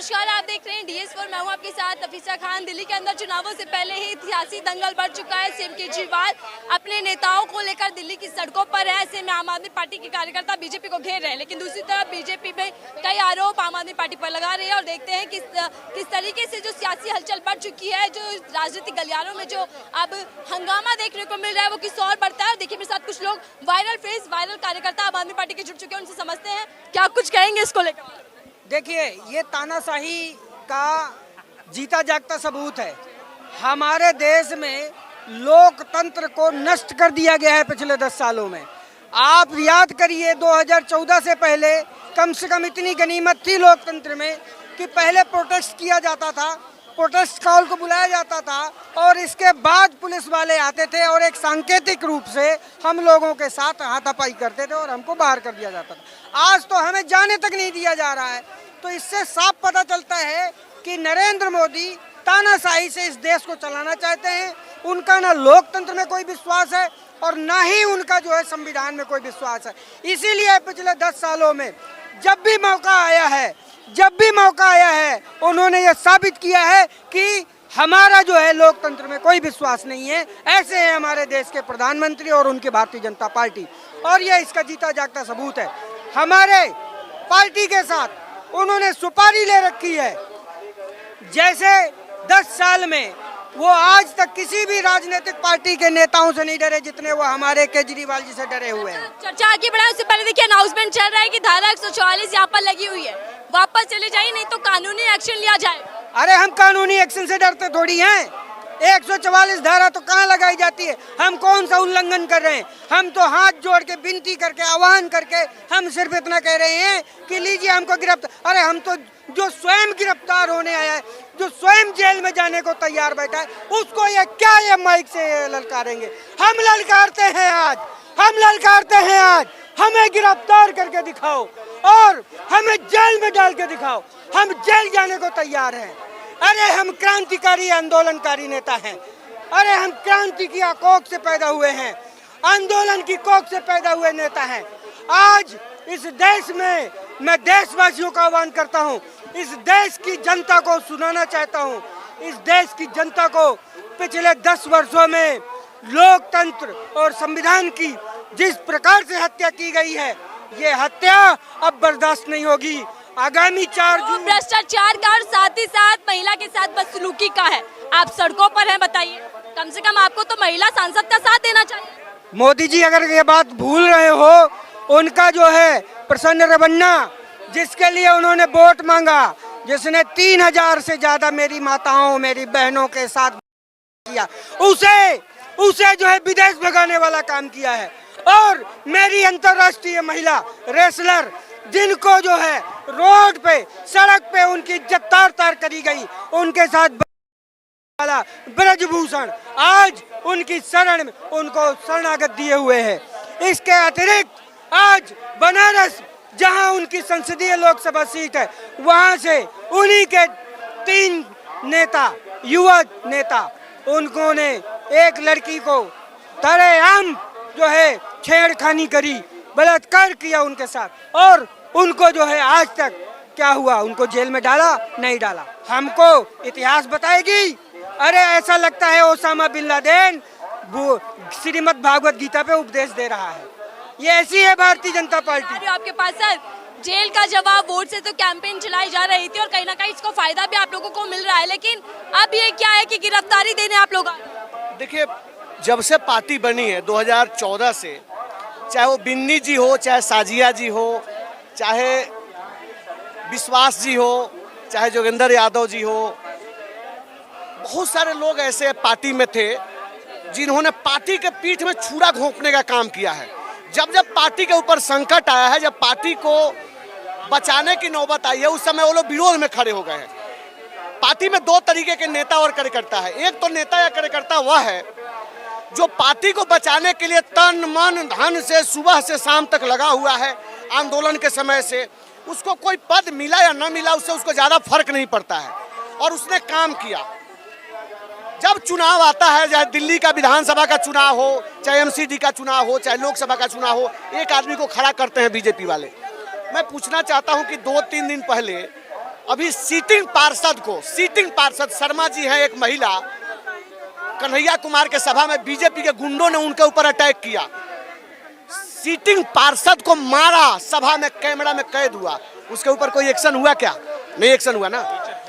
नमस्कार, आप देख रहे हैं DS4। मैं हूं आपके साथ नफीसा खान। दिल्ली के अंदर चुनावों से पहले ही सियासी दंगल बढ़ चुका है। सीएम केजरीवाल अपने नेताओं को लेकर दिल्ली की सड़कों पर है। ऐसे में आम आदमी पार्टी के कार्यकर्ता बीजेपी को घेर रहे हैं, लेकिन दूसरी तरफ बीजेपी में कई आरोप आम आदमी पार्टी पर लगा रहे हैं। और देखते हैं किस तरीके से जो सियासी हलचल बढ़ चुकी है, जो राजनीतिक गलियारों में जो अब हंगामा देखने को मिल रहा है वो किस और बढ़ता है। देखिए मेरे साथ कुछ लोग वायरल कार्यकर्ता आम आदमी पार्टी के जुट चुके हैं, उनसे समझते हैं क्या कुछ कहेंगे इसको लेकर। देखिए, ये तानाशाही का जीता जागता सबूत है। हमारे देश में लोकतंत्र को नष्ट कर दिया गया है पिछले 10 सालों में। आप याद करिए 2014 से पहले कम से कम इतनी गनीमत थी लोकतंत्र में कि पहले प्रोटेस्ट किया जाता था, प्रोटेस्ट कॉल को बुलाया जाता था और इसके बाद पुलिस वाले आते थे और एक सांकेतिक रूप से हम लोगों के साथ हाथापाई करते थे और हमको बाहर कर दिया जाता था। आज तो हमें जाने तक नहीं दिया जा रहा है। तो इससे साफ पता चलता है कि नरेंद्र मोदी तानाशाही से इस देश को चलाना चाहते हैं। उनका ना लोकतंत्र में कोई विश्वास है और ना ही उनका जो है संविधान में कोई विश्वास है। इसीलिए पिछले 10 सालों में जब भी मौका आया है उन्होंने ये साबित किया है कि हमारा जो है लोकतंत्र में कोई विश्वास नहीं है। ऐसे हैं हमारे देश के प्रधानमंत्री और उनकी भारतीय जनता पार्टी, और ये इसका जीता जागता सबूत है। हमारे पार्टी के साथ उन्होंने सुपारी ले रखी है, जैसे 10 साल में वो आज तक किसी भी राजनीतिक पार्टी के नेताओं से नहीं डरे जितने वो हमारे केजरीवाल जी से डरे हुए हैं। चर्चा आगे बढ़ाए उससे पहले देखिए अनाउंसमेंट चल रहा है कि धारा 144 यहाँ पर लगी हुई है, वापस चले जाइए नहीं तो कानूनी एक्शन लिया जाए। अरे हम कानूनी एक्शन से डरते थोड़ी हैं। 144 धारा तो कहाँ लगाई जाती है? हम कौन सा उल्लंघन कर रहे हैं? हम तो हाथ जोड़ के विनती करके आह्वान करके हम सिर्फ इतना कह रहे हैं कि लीजिए हमको गिरफ्तार। अरे हम तो जो स्वयं गिरफ्तार होने आया है, जो स्वयं जेल में जाने को तैयार बैठा है, उसको ये माइक से ललकारेंगे? हम ललकारते हैं आज, हमें गिरफ्तार करके दिखाओ और हमें जेल में डाल के दिखाओ। हम जेल जाने को तैयार हैं। अरे हम क्रांतिकारी आंदोलनकारी नेता हैं। अरे हम क्रांति की कोख से पैदा हुए हैं, आंदोलन की कोख से पैदा हुए नेता हैं। आज इस देश में मैं देशवासियों का आह्वान करता हूं, इस देश की जनता को सुनाना चाहता हूं। इस देश की जनता को पिछले 10 वर्षों में लोकतंत्र और संविधान की जिस प्रकार से हत्या की गई है, ये हत्या अब बर्दाश्त नहीं होगी। आगामी 4 जून भ्रष्टाचार का और साथ ही साथ महिला के साथ बदसलूकी का है। आप सड़कों पर हैं, बताइए, कम से कम आपको तो महिला सांसद का साथ देना चाहिए। मोदी जी अगर ये बात भूल रहे हो, उनका जो है प्रसन्न रवन्ना, जिसके लिए उन्होंने वोट मांगा, जिसने 3000 से ज्यादा मेरी माताओं मेरी बहनों के साथ किया, उसे जो है विदेश भगाने वाला काम किया है। और मेरी अंतर्राष्ट्रीय महिला रेसलर जिनको जो है रोड पे सड़क पे उनकी इज्जत तार करी गई, उनके साथ वाला ब्रजभूषण आज उनकी शरण में उनको शरणागत दिए हुए हैं। इसके अतिरिक्त आज बनारस जहां उनकी संसदीय लोकसभा सीट है, वहां से उन्हीं के 3 नेता युवा नेता उन्होंने एक लड़की को तरेआम जो है छेड़खानी करी, बलात्कार किया उनके साथ, और उनको जो है आज तक क्या हुआ? उनको जेल में डाला? नहीं डाला। हमको इतिहास बताएगी। अरे ऐसा लगता है ओसामा बिन लादेन वो श्रीमद् भागवत गीता पे उपदेश दे रहा है। ये ऐसी है भारतीय जनता पार्टी। आपके पास सर जेल का जवाब वोट से तो कैंपेन चलाई जा रही थी और कहीं ना कहीं इसको फायदा भी आप लोगों को मिल रहा है, लेकिन अब ये क्या है कि गिरफ्तारी देने आप लोग? देखिए, जब से पार्टी बनी है 2014 से, चाहे वो बिन्नी जी हो, चाहे साजिया जी हो, चाहे विश्वास जी हो, चाहे जोगेंद्र यादव जी हो, बहुत सारे लोग ऐसे पार्टी में थे जिन्होंने पार्टी के पीठ में छुरा घोंपने का काम किया है। जब पार्टी के ऊपर संकट आया है, जब पार्टी को बचाने की नौबत आई है, उस समय वो लोग विरोध में खड़े हो गए हैं। पार्टी में 2 तरीके के नेता और कार्यकर्ता है। एक तो नेता या कार्यकर्ता वह है जो पार्टी को बचाने के लिए तन मन धन से सुबह से शाम तक लगा हुआ है। आंदोलन के समय से उसको कोई पद मिला या न मिला, उससे उसको ज़्यादा फर्क नहीं पड़ता है, और उसने काम किया। जब चुनाव आता है, चाहे दिल्ली का विधानसभा का चुनाव हो, चाहे MCD का चुनाव हो, चाहे लोकसभा का चुनाव हो, एक आदमी को खड़ा करते हैं बीजेपी वाले। मैं पूछना चाहता हूं कि 2-3 दिन पहले अभी सीटिंग पार्षद शर्मा जी हैं, एक महिला, कन्हैया कुमार के सभा में बीजेपी के गुंडों ने उनके ऊपर अटैक किया, सीटिंग पार्षद को मारा, सभा में कैमरा में कैद हुआ, उसके ऊपर कोई एक्शन हुआ क्या? नहीं एक्शन हुआ ना।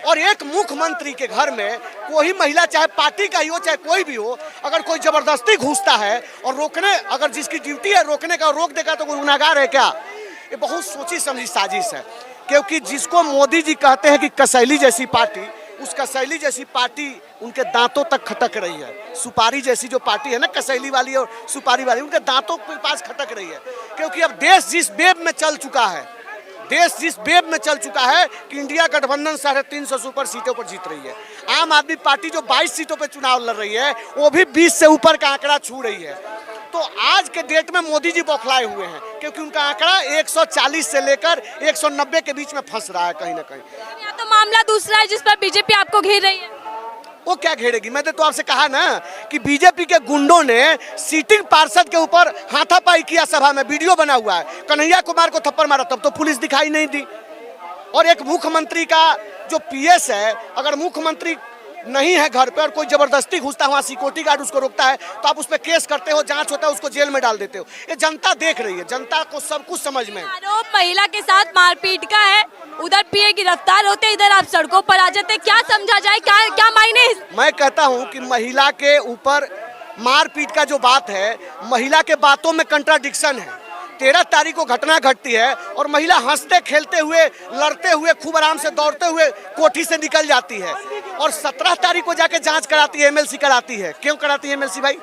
और एक मुख्यमंत्री के घर में कोई महिला, चाहे पार्टी का ही हो चाहे कोई भी हो, अगर कोई जबरदस्ती घुसता है और रोकने, अगर जिसकी ड्यूटी है रोकने का, रोक देगा तो कोई गुनाहगार है क्या? ये बहुत सोची समझी साजिश है। क्योंकि जिसको मोदी जी कहते हैं कि कसैली जैसी पार्टी, उस कसैली जैसी पार्टी उनके दांतों तक खटक रही है। सुपारी जैसी जो पार्टी है ना, कसैली वाली और सुपारी वाली, उनके दांतों के पास खटक रही है। क्योंकि अब देश जिस वेब में चल चुका है, कि इंडिया गठबंधन 350 से ऊपर सीटों पर जीत रही है। आम आदमी पार्टी जो 22 सीटों पर चुनाव लड़ रही है, वो भी 20 से ऊपर का आंकड़ा छू रही है। तो आज के डेट में मोदी जी बौखलाए हुए हैं, क्योंकि उनका आंकड़ा 140 से लेकर 190 के बीच में फंस रहा है कहीं ना कहीं। यहाँ तो मामला दूसरा है जिस पर बीजेपी आपको घेर रही है। वो क्या घेरेगी? मैंने तो आपसे कहा ना कि बीजेपी के गुंडों ने सीटिंग पार्षद के ऊपर हाथापाई किया, सभा में वीडियो बना हुआ है, कन्हैया कुमार को थप्पड़ मारा, तब तो पुलिस दिखाई नहीं दी। और एक मुख्यमंत्री का जो पीएस है, अगर मुख्यमंत्री नहीं है घर पे और कोई जबरदस्ती घुसता है, वहाँ सिक्योरिटी गार्ड उसको रोकता है, तो आप उस पर केस करते हो, जांच होता है, उसको जेल में डाल देते हो। ये जनता देख रही है, जनता को सब कुछ समझ में। आरोप महिला के साथ मारपीट का है, उधर पीए गिरफ्तार होते, इधर आप सड़कों पर आ जाते, क्या समझा जाए, क्या मायने? मैं कहता हूँ कि महिला के ऊपर मारपीट का जो बात है, महिला के बातों में कंट्राडिक्शन है। 13 तारीख को घटना घटती है और महिला हंसते खेलते हुए, लड़ते हुए, खूब आराम से दौड़ते हुए कोठी से निकल जाती है, और 17 तारीख को जाके जांच कराती है, एमएलसी कराती है। क्यों कराती है एमएलसी भाई?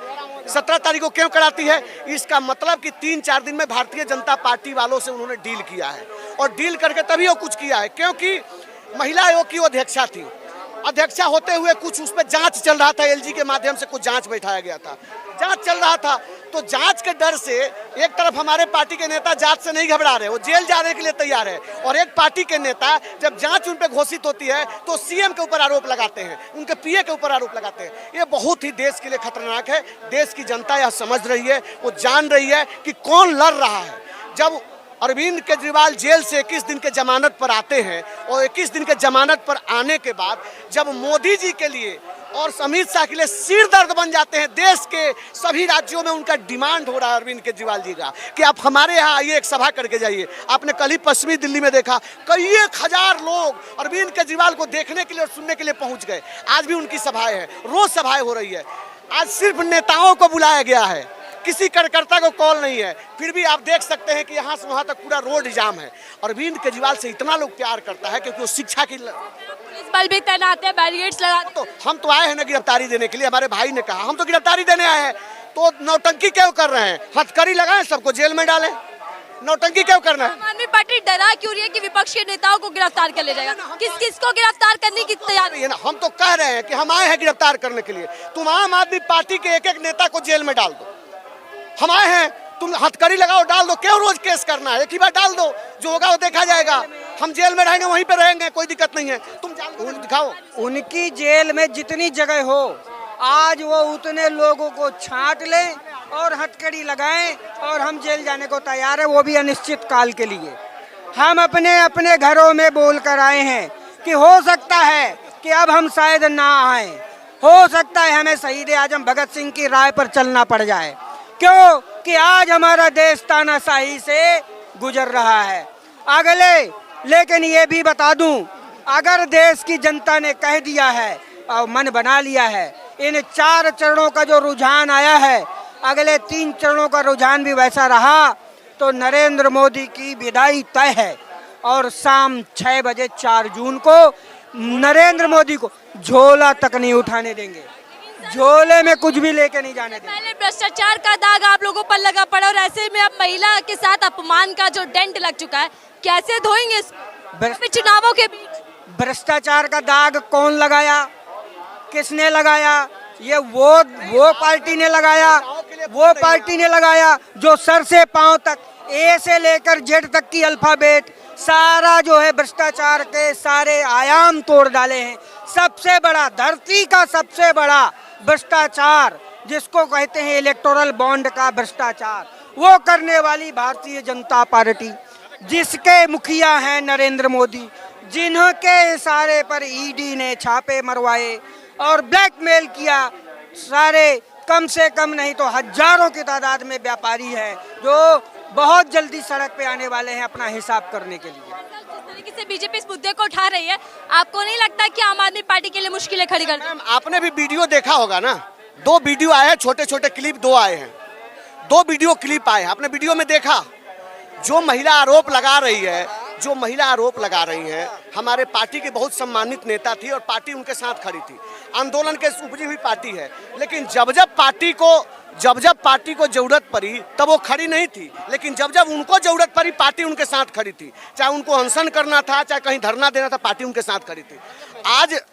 17 तारीख को क्यों कराती है? इसका मतलब कि 3-4 दिन में भारतीय जनता पार्टी वालों से उन्होंने डील किया है, और डील करके तभी वो कुछ किया है। क्योंकि महिला आयोग की वो अध्यक्षा थी, अध्यक्षा होते हुए कुछ उस पर जांच चल रहा था, एलजी के माध्यम से कुछ जांच बैठाया गया था, जांच चल रहा था। तो जांच के डर से एक तरफ हमारे पार्टी के नेता जांच से नहीं घबरा रहे, वो जेल जाने के लिए तैयार है, और एक पार्टी के नेता जब जांच उन पे घोषित होती है तो सीएम के ऊपर आरोप लगाते हैं, उनके पीए के ऊपर आरोप लगाते हैं। ये बहुत ही देश के लिए खतरनाक है। देश की जनता यह समझ रही है, वो जान रही है कि कौन लड़ रहा है। जब अरविंद केजरीवाल जेल से 21 दिन के जमानत पर आते हैं, और 21 दिन के जमानत पर आने के बाद जब मोदी जी के लिए और अमित शाह के लिए सिर दर्द बन जाते हैं, देश के सभी राज्यों में उनका डिमांड हो रहा है अरविंद केजरीवाल जी का कि आप हमारे यहाँ आइए, एक सभा करके जाइए। आपने कल ही पश्चिमी दिल्ली में देखा, कई 1,000 लोग अरविंद केजरीवाल को देखने के लिए और सुनने के लिए पहुंच गए। आज भी उनकी सभाएं हैं, रोज सभाएं हो रही है। आज सिर्फ नेताओं को बुलाया गया है, किसी कार्यकर्ता को कॉल नहीं है। फिर भी आप देख सकते हैं कि यहाँ से वहाँ तक पूरा रोड जाम है। अरविंद केजरीवाल से इतना लोग प्यार करता है क्योंकि वो शिक्षा की, पुलिस बल भी तैनात है, बैरिकेड्स लगा। तो हम तो आए हैं ना गिरफ्तारी देने के लिए, हमारे भाई ने कहा हम तो गिरफ्तारी देने आए हैं। तो नौटंकी क्यों कर रहे हैं? हथकड़ी लगाएं, सबको जेल में डालें, नौटंकी क्यों करना है? आम आदमी पार्टी डरा क्यों रही है कि विपक्ष के नेताओं को गिरफ्तार कर ले जाएगा? किसको गिरफ्तार करने की तैयारी है ना? हम तो कह रहे हैं कि हम आए हैं गिरफ्तार करने के लिए। तुम आम आदमी पार्टी के एक नेता को जेल में डाल दो, हम आए हैं, तुम हथकड़ी लगाओ, डाल दो। क्यों रोज केस करना है? एक ही बार डाल दो, जो होगा वो देखा जाएगा। हम जेल में रहेंगे, वहीं पे रहेंगे, कोई दिक्कत नहीं है। तुम दिखाओ। उनकी जेल में जितनी जगह हो, आज वो उतने लोगों को छांट लें और हथकड़ी लगाएं, और हम जेल जाने को तैयार है, वो भी अनिश्चित काल के लिए। हम अपने अपने घरों में बोल कर आए हैं कि हो सकता है कि अब हम शायद ना आए, हो सकता है हमें शहीद आजम भगत सिंह की राह पर चलना पड़ जाए। क्यों कि आज हमारा देश तानाशाही से गुजर रहा है। लेकिन ये भी बता दूं, अगर देश की जनता ने कह दिया है और मन बना लिया है, इन 4 चरणों का जो रुझान आया है, अगले 3 चरणों का रुझान भी वैसा रहा तो नरेंद्र मोदी की विदाई तय है। और शाम 6 बजे 4 जून को नरेंद्र मोदी को झोला तक नहीं उठाने देंगे, झोले में कुछ भी लेके नहीं जाने देंगे। पहले भ्रष्टाचार का दाग आप लोगों पर लगा पड़ा, और ऐसे में अब महिला के साथ अपमान का जो डेंट लग चुका है, कैसे धोएंगे चुनावों के बीच? भ्रष्टाचार का दाग कौन लगाया, किसने लगाया? ये वो पार्टी ने लगाया, वो पार्टी ने लगाया जो सर से पांव तक, ए से लेकर जेड तक की अल्फाबेट सारा जो है भ्रष्टाचार के सारे आयाम तोड़ डाले हैं। सबसे बड़ा, धरती का सबसे बड़ा भ्रष्टाचार जिसको कहते हैं इलेक्टोरल बॉन्ड का भ्रष्टाचार, वो करने वाली भारतीय जनता पार्टी, जिसके मुखिया हैं नरेंद्र मोदी, जिनके इशारे पर ईडी ने छापे मरवाए और ब्लैकमेल किया। सारे कम से कम नहीं तो हजारों की तादाद में व्यापारी हैं जो बहुत जल्दी सड़क पे आने वाले हैं अपना हिसाब करने के लिए। जिस तरीके से बीजेपी इस मुद्दे को उठा रही है, आपको नहीं लगता कि आम आदमी पार्टी के लिए मुश्किलें खड़ी कर मैम, आपने भी वीडियो देखा होगा ना, 2 वीडियो आए हैं, छोटे छोटे क्लिप 2 आए हैं, 2 वीडियो क्लिप आए हैं। आपने वीडियो में देखा जो महिला आरोप लगा रही है, जो महिला आरोप लगा रही है, हमारे पार्टी की बहुत सम्मानित नेता थी और पार्टी उनके साथ खड़ी थी। आंदोलन के उपजी हुई पार्टी है, लेकिन जब जब पार्टी को जरूरत पड़ी तब वो खड़ी नहीं थी, लेकिन जब जब उनको जरूरत पड़ी पार्टी उनके साथ खड़ी थी। चाहे उनको अनशन करना था, चाहे कहीं धरना देना था, पार्टी उनके साथ खड़ी थी।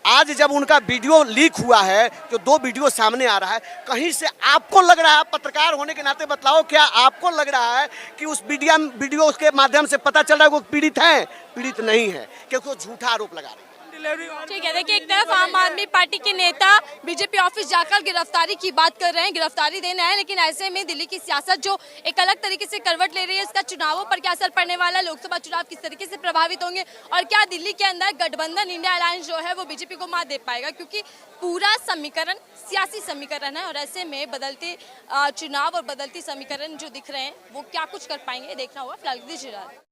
आज जब उनका वीडियो लीक हुआ है, जो 2 वीडियो सामने आ रहा है, कहीं से आपको लग रहा है, पत्रकार होने के नाते बतलाओ, क्या आपको लग रहा है कि उस वीडियो के माध्यम से पता चल रहा है वो पीड़ित है? पीड़ित नहीं है, क्योंकि वो झूठा आरोप लगा रहे हैं। ठीक है, देखिए एक तरफ आम आदमी पार्टी के नेता बीजेपी ऑफिस जाकर गिरफ्तारी की बात कर रहे हैं, गिरफ्तारी देना है, लेकिन ऐसे में दिल्ली की सियासत जो एक अलग तरीके से करवट ले रही है, इसका चुनावों पर क्या असर पड़ने वाला है, लोकसभा चुनाव किस तरीके से प्रभावित होंगे और क्या दिल्ली के अंदर गठबंधन इंडिया अलायंस जो है वो बीजेपी को मात दे पाएगा, क्योंकि पूरा समीकरण सियासी समीकरण है और ऐसे में बदलते चुनाव और बदलती समीकरण जो दिख रहे हैं वो क्या कुछ कर पाएंगे देखना होगा। फिलहाल दीजिए।